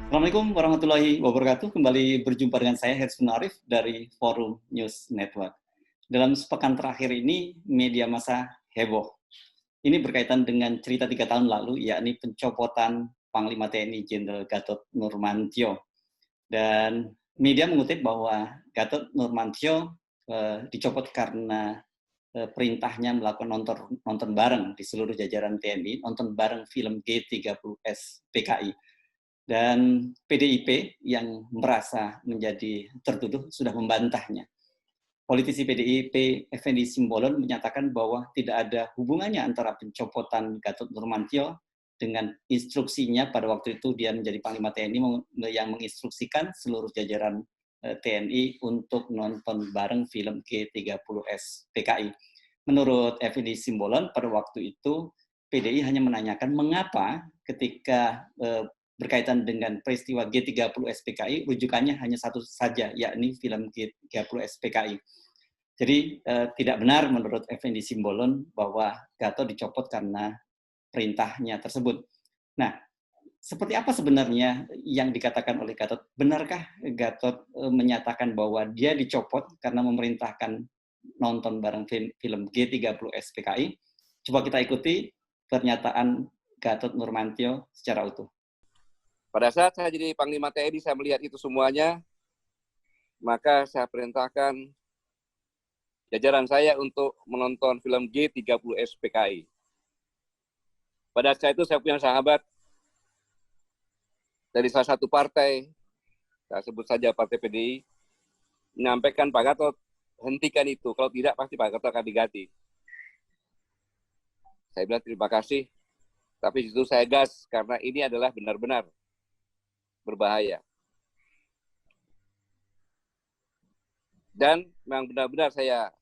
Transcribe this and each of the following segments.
Assalamualaikum warahmatullahi wabarakatuh. Kembali berjumpa dengan saya, Herzman Arif, dari Forum News Network. Dalam sepekan terakhir ini, media massa heboh. Ini berkaitan dengan cerita 3 tahun lalu, yakni pencopotan Panglima TNI Jenderal Gatot Nurmantio. Dan media mengutip bahwa Gatot Nurmantio dicopot karena perintahnya melakukan nonton bareng di seluruh jajaran TNI, nonton bareng film G30S PKI. Dan PDIP yang merasa menjadi tertuduh sudah membantahnya. Politisi PDIP Effendi Simbolon menyatakan bahwa tidak ada hubungannya antara pencopotan Gatot Nurmantio dengan instruksinya pada waktu itu dia menjadi Panglima TNI yang menginstruksikan seluruh jajaran TNI untuk nonton bareng film G30S PKI. Menurut Effendi Simbolon, pada waktu itu PDI hanya menanyakan mengapa ketika berkaitan dengan peristiwa G30S PKI, rujukannya hanya satu saja, yakni film G30S PKI. Jadi tidak benar menurut Effendi Simbolon bahwa Gatot dicopot karena perintahnya tersebut. Nah, seperti apa sebenarnya yang dikatakan oleh Gatot? Benarkah Gatot menyatakan bahwa dia dicopot karena memerintahkan nonton bareng film G30S PKI? Coba kita ikuti pernyataan Gatot Nurmantio secara utuh. Pada saat saya jadi Panglima TNI, saya melihat itu semuanya, maka saya perintahkan jajaran saya untuk menonton film G30S PKI. Pada saat itu saya punya sahabat dari salah satu partai, saya sebut saja Partai PDI, menyampaikan, Pak Gatot, hentikan itu, kalau tidak pasti Pak Gatot akan diganti. Saya bilang terima kasih, tapi itu saya gas, karena ini adalah benar-benar berbahaya. Dan memang benar-benar saya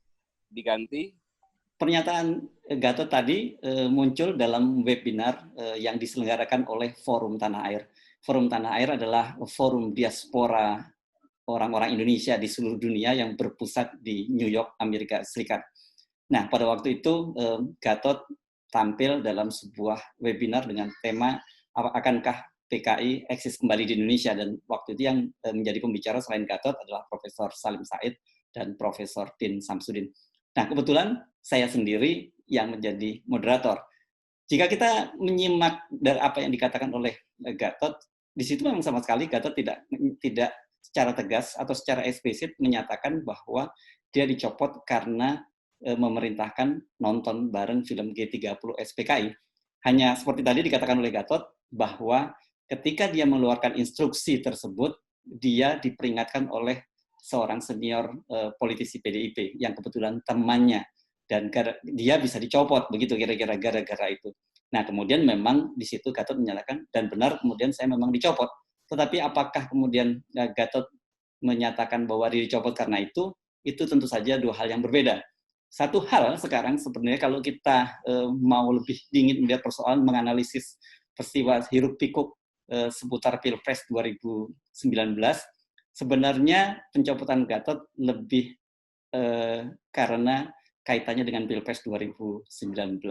diganti. Pernyataan Gatot tadi muncul dalam webinar yang diselenggarakan oleh Forum Tanah Air. Forum Tanah Air adalah forum diaspora orang-orang Indonesia di seluruh dunia yang berpusat di New York, Amerika Serikat. Nah, pada waktu itu Gatot tampil dalam sebuah webinar dengan tema akankah PKI eksis kembali di Indonesia, dan waktu itu yang menjadi pembicara selain Gatot adalah Profesor Salim Said dan Profesor Din Samsudin. Nah, kebetulan saya sendiri yang menjadi moderator. Jika kita menyimak dari apa yang dikatakan oleh Gatot, di situ memang sama sekali Gatot tidak secara tegas atau secara eksplisit menyatakan bahwa dia dicopot karena memerintahkan nonton bareng film G30S PKI. Hanya seperti tadi dikatakan oleh Gatot bahwa ketika dia mengeluarkan instruksi tersebut, dia diperingatkan oleh seorang senior politisi PDIP yang kebetulan temannya, dan dia bisa dicopot, begitu kira-kira gara-gara itu. Nah, kemudian memang di situ Gatot menyatakan, dan benar kemudian saya memang dicopot. Tetapi apakah kemudian Gatot menyatakan bahwa dia dicopot karena itu tentu saja dua hal yang berbeda. Satu hal sekarang sebenarnya kalau kita mau lebih dingin melihat persoalan menganalisis peristiwa hiruk pikuk seputar Pilpres 2019, sebenarnya pencopotan Gatot lebih karena kaitannya dengan Pilpres 2019.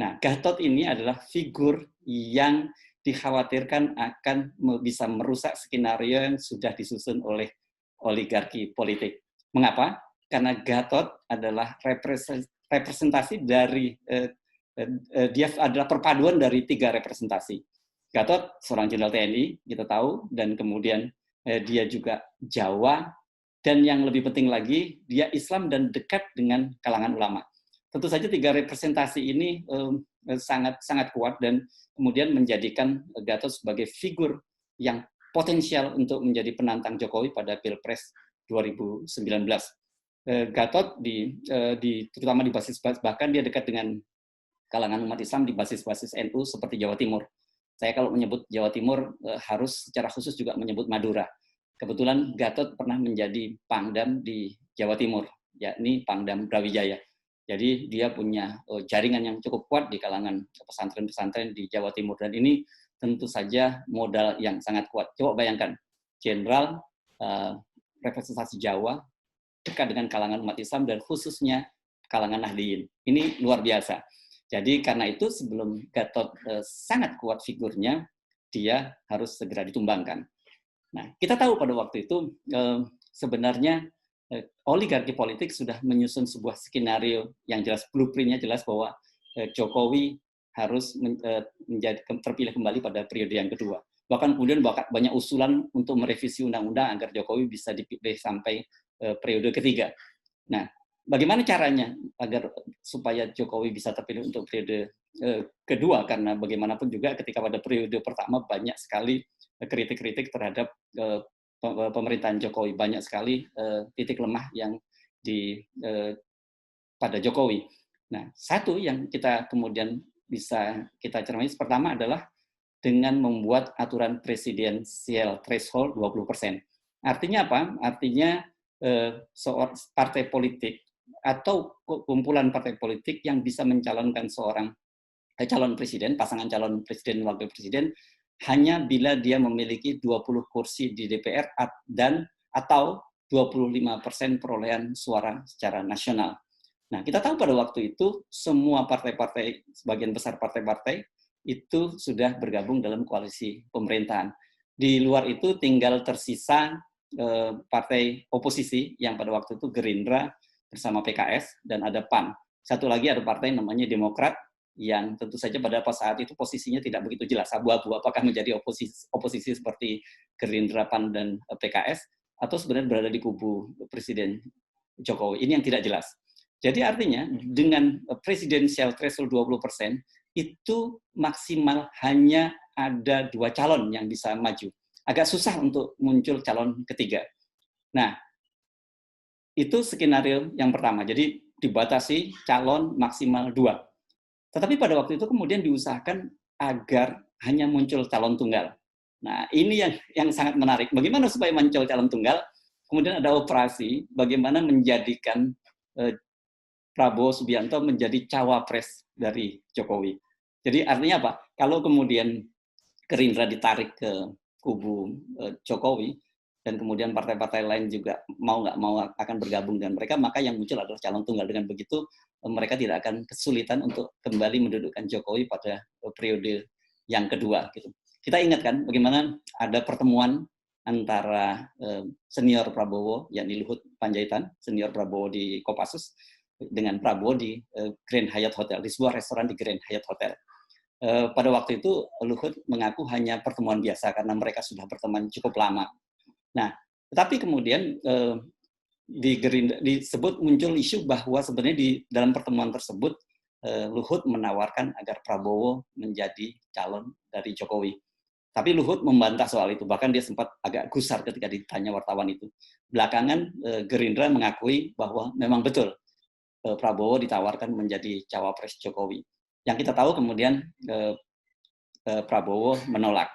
Nah, Gatot ini adalah figur yang dikhawatirkan akan bisa merusak skenario yang sudah disusun oleh oligarki politik. Mengapa? Karena Gatot adalah representasi dari dia adalah perpaduan dari 3 representasi. Gatot seorang jenderal TNI, kita tahu, dan kemudian dia juga Jawa, dan yang lebih penting lagi, dia Islam dan dekat dengan kalangan ulama. Tentu saja 3 representasi ini sangat kuat dan kemudian menjadikan Gatot sebagai figur yang potensial untuk menjadi penantang Jokowi pada Pilpres 2019. Gatot terutama di basis, bahkan dia dekat dengan kalangan umat Islam di basis-basis NU seperti Jawa Timur. Saya kalau menyebut Jawa Timur harus secara khusus juga menyebut Madura. Kebetulan Gatot pernah menjadi Pangdam di Jawa Timur, yakni Pangdam Brawijaya. Jadi dia punya jaringan yang cukup kuat di kalangan pesantren-pesantren di Jawa Timur, dan ini tentu saja modal yang sangat kuat. Coba bayangkan, jenderal representasi Jawa dekat dengan kalangan umat Islam dan khususnya kalangan Nahdliyin. Ini luar biasa. Jadi karena itu sebelum Gatot sangat kuat figurnya, dia harus segera ditumbangkan. Nah, kita tahu pada waktu itu sebenarnya oligarki politik sudah menyusun sebuah skenario yang jelas, blueprint-nya jelas bahwa Jokowi harus terpilih kembali pada periode yang kedua. Bahkan kemudian banyak usulan untuk merevisi undang-undang agar Jokowi bisa dipilih sampai periode ketiga. Nah, bagaimana caranya agar supaya Jokowi bisa terpilih untuk periode kedua? Karena bagaimanapun juga ketika pada periode pertama banyak sekali kritik-kritik terhadap pemerintahan Jokowi, banyak sekali titik lemah yang pada Jokowi. Nah, satu yang kita kemudian bisa kita cermati pertama adalah dengan membuat aturan presidensial threshold 20%. Artinya apa? Artinya seorang partai politik atau kumpulan partai politik yang bisa mencalonkan seorang calon presiden, pasangan calon presiden dan wakil presiden, hanya bila dia memiliki 20 kursi di DPR dan atau 25% perolehan suara secara nasional. Nah, kita tahu pada waktu itu semua partai-partai, sebagian besar partai-partai itu sudah bergabung dalam koalisi pemerintahan. Di luar itu tinggal tersisa partai oposisi yang pada waktu itu Gerindra bersama PKS dan ada PAN. Satu lagi ada partai namanya Demokrat yang tentu saja pada saat itu posisinya tidak begitu jelas, abu-abu apakah menjadi oposisi seperti Gerindra, PAN, dan PKS atau sebenarnya berada di kubu Presiden Jokowi. Ini yang tidak jelas. Jadi artinya dengan presidensial threshold 20%, itu maksimal hanya ada 2 calon yang bisa maju. Agak susah untuk muncul calon ketiga. Nah, itu skenario yang pertama. Jadi dibatasi calon maksimal 2. Tetapi pada waktu itu kemudian diusahakan agar hanya muncul calon tunggal. Nah, ini yang sangat menarik. Bagaimana supaya muncul calon tunggal? Kemudian ada operasi bagaimana menjadikan Prabowo Subianto menjadi cawapres dari Jokowi. Jadi artinya apa? Kalau kemudian Gerindra ditarik ke kubu Jokowi dan kemudian partai-partai lain juga mau nggak mau akan bergabung dengan mereka, maka yang muncul adalah calon tunggal. Dengan begitu mereka tidak akan kesulitan untuk kembali mendudukkan Jokowi pada periode yang kedua. Gitu. Kita ingat kan bagaimana ada pertemuan antara senior Prabowo, yakni Luhut Panjaitan, senior Prabowo di Kopassus, dengan Prabowo di Grand Hyatt Hotel, di sebuah restoran di Grand Hyatt Hotel. Pada waktu itu Luhut mengaku hanya pertemuan biasa karena mereka sudah berteman cukup lama. Nah, tetapi kemudian disebut muncul isu bahwa sebenarnya di dalam pertemuan tersebut Luhut menawarkan agar Prabowo menjadi calon dari Jokowi. Tapi Luhut membantah soal itu, bahkan dia sempat agak gusar ketika ditanya wartawan itu. Belakangan Gerindra mengakui bahwa memang betul Prabowo ditawarkan menjadi cawapres Jokowi. Yang kita tahu kemudian Prabowo menolak.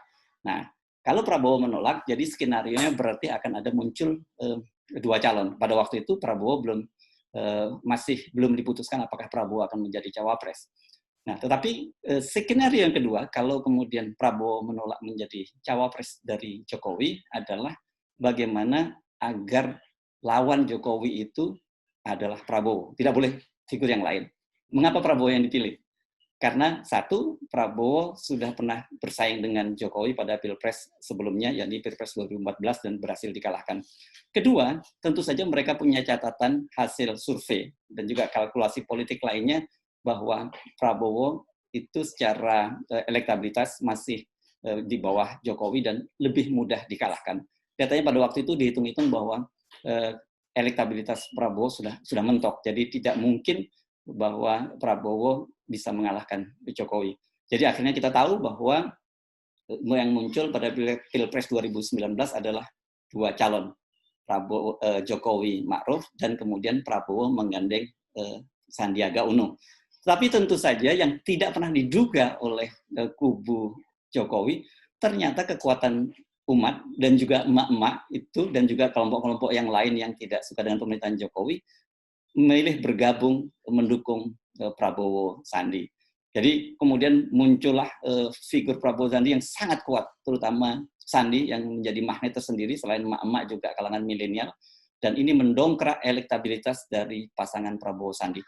Nah, kalau Prabowo menolak, jadi skenario-nya berarti akan ada muncul 2 calon. Pada waktu itu Prabowo masih belum diputuskan apakah Prabowo akan menjadi cawapres. Nah, tetapi skenario yang kedua, kalau kemudian Prabowo menolak menjadi cawapres dari Jokowi adalah bagaimana agar lawan Jokowi itu adalah Prabowo. Tidak boleh figur yang lain. Mengapa Prabowo yang dipilih? Karena satu, Prabowo sudah pernah bersaing dengan Jokowi pada Pilpres sebelumnya, yakni Pilpres 2014 dan berhasil dikalahkan. Kedua, tentu saja mereka punya catatan hasil survei dan juga kalkulasi politik lainnya bahwa Prabowo itu secara elektabilitas masih di bawah Jokowi dan lebih mudah dikalahkan. Katanya pada waktu itu dihitung-hitung bahwa elektabilitas Prabowo sudah mentok, jadi tidak mungkin bahwa Prabowo bisa mengalahkan Jokowi. Jadi akhirnya kita tahu bahwa yang muncul pada Pilpres 2019 adalah 2 calon, Prabowo, Jokowi Ma'ruf, dan kemudian Prabowo menggandeng Sandiaga Uno. Tapi tentu saja yang tidak pernah diduga oleh kubu Jokowi, ternyata kekuatan umat dan juga emak-emak itu dan juga kelompok-kelompok yang lain yang tidak suka dengan pemerintahan Jokowi memilih bergabung mendukung Prabowo Sandi. Jadi kemudian muncullah figur Prabowo Sandi yang sangat kuat, terutama Sandi yang menjadi magnet tersendiri selain emak-emak juga kalangan milenial, dan ini mendongkrak elektabilitas dari pasangan Prabowo Sandi.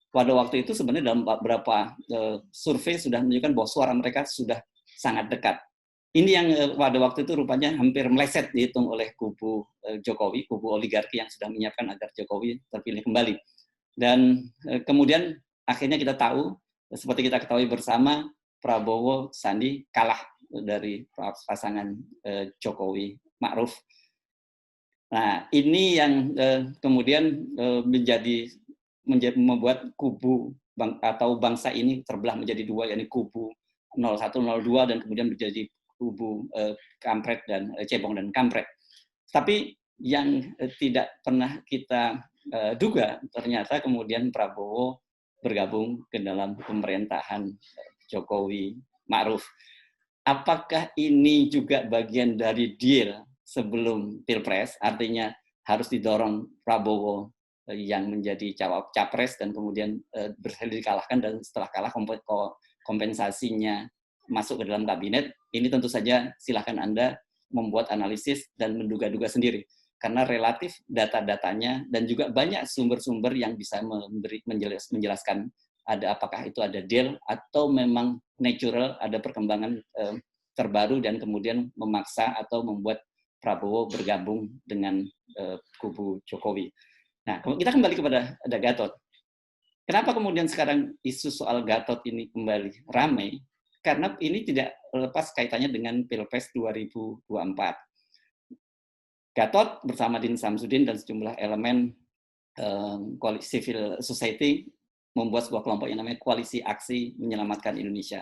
Pada waktu itu sebenarnya dalam beberapa survei sudah menunjukkan bahwa suara mereka sudah sangat dekat. Ini yang pada waktu itu rupanya hampir meleset dihitung oleh kubu Jokowi, kubu oligarki yang sudah menyiapkan agar Jokowi terpilih kembali. Dan kemudian akhirnya kita tahu, seperti kita ketahui bersama, Prabowo Sandi kalah dari pasangan Jokowi Ma'ruf. Nah, ini yang kemudian membuat kubu atau bangsa ini terbelah menjadi dua, yakni kubu 01, 02 dan kemudian menjadi kubu kampret dan cebong dan kampret. Tapi yang tidak pernah kita duga ternyata kemudian Prabowo bergabung ke dalam pemerintahan Jokowi Ma'ruf. Apakah ini juga bagian dari deal sebelum Pilpres, artinya harus didorong Prabowo yang menjadi capres dan kemudian berhasil dikalahkan, dan setelah kalah kompensasinya masuk ke dalam kabinet? Ini tentu saja silahkan Anda membuat analisis dan menduga-duga sendiri, karena relatif data-datanya dan juga banyak sumber-sumber yang bisa menjelaskan apakah itu ada deal atau memang natural, ada perkembangan terbaru dan kemudian memaksa atau membuat Prabowo bergabung dengan kubu Jokowi. Nah, kita kembali kepada ada Gatot. Kenapa kemudian sekarang isu soal Gatot ini kembali ramai? Karena ini tidak lepas kaitannya dengan Pilpres 2024. Gatot bersama Din Samsudin dan sejumlah elemen koalisi civil society membuat sebuah kelompok yang namanya Koalisi Aksi Menyelamatkan Indonesia.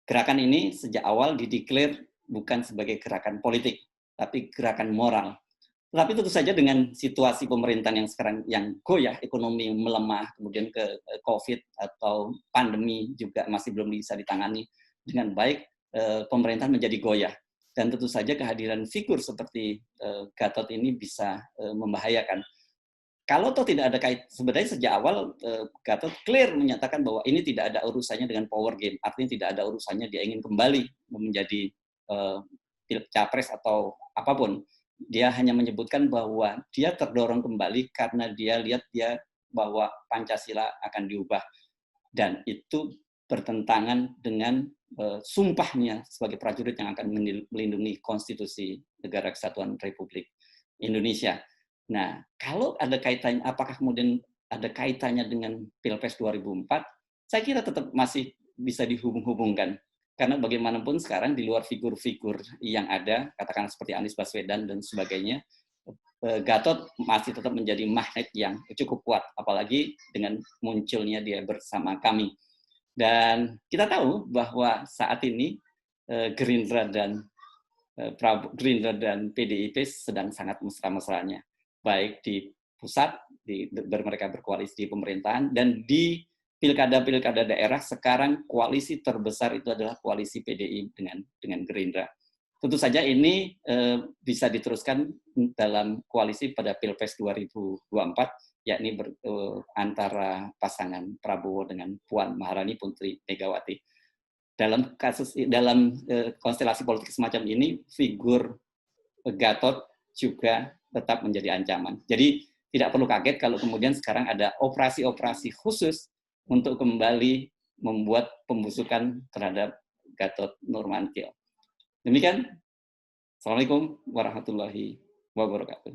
Gerakan ini sejak awal dideklar bukan sebagai gerakan politik, tapi gerakan moral. Tetapi tentu saja dengan situasi pemerintahan yang sekarang yang goyah, ekonomi melemah, kemudian ke COVID atau pandemi juga masih belum bisa ditangani dengan baik, pemerintahan menjadi goyah. Dan tentu saja kehadiran figur seperti Gatot ini bisa membahayakan. Kalau toh tidak ada sebenarnya sejak awal Gatot clear menyatakan bahwa ini tidak ada urusannya dengan power game, artinya tidak ada urusannya dia ingin kembali menjadi capres atau apapun. Dia hanya menyebutkan bahwa dia terdorong kembali karena dia lihat bahwa Pancasila akan diubah, dan itu bertentangan dengan sumpahnya sebagai prajurit yang akan melindungi konstitusi Negara Kesatuan Republik Indonesia. Nah, kalau ada kaitannya, apakah kemudian ada kaitannya dengan Pilpres 2004? Saya kira tetap masih bisa dihubung-hubungkan. Karena bagaimanapun sekarang di luar figur-figur yang ada, katakan seperti Anies Baswedan dan sebagainya, Gatot masih tetap menjadi magnet yang cukup kuat, apalagi dengan munculnya dia bersama kami. Dan kita tahu bahwa saat ini Gerindra dan PDIP sedang sangat mesra-mesranya, baik di pusat, mereka berkoalisi di pemerintahan, dan di pilkada-pilkada daerah sekarang koalisi terbesar itu adalah koalisi PDI dengan Gerindra. Tentu saja ini bisa diteruskan dalam koalisi pada Pilpres 2024, yakni antara pasangan Prabowo dengan Puan Maharani Putri Megawati. Dalam konstelasi politik semacam ini, figur Gatot juga tetap menjadi ancaman. Jadi tidak perlu kaget kalau kemudian sekarang ada operasi-operasi khusus untuk kembali membuat pembusukan terhadap Gatot Nurmantio. Demikian. Assalamualaikum warahmatullahi wabarakatuh.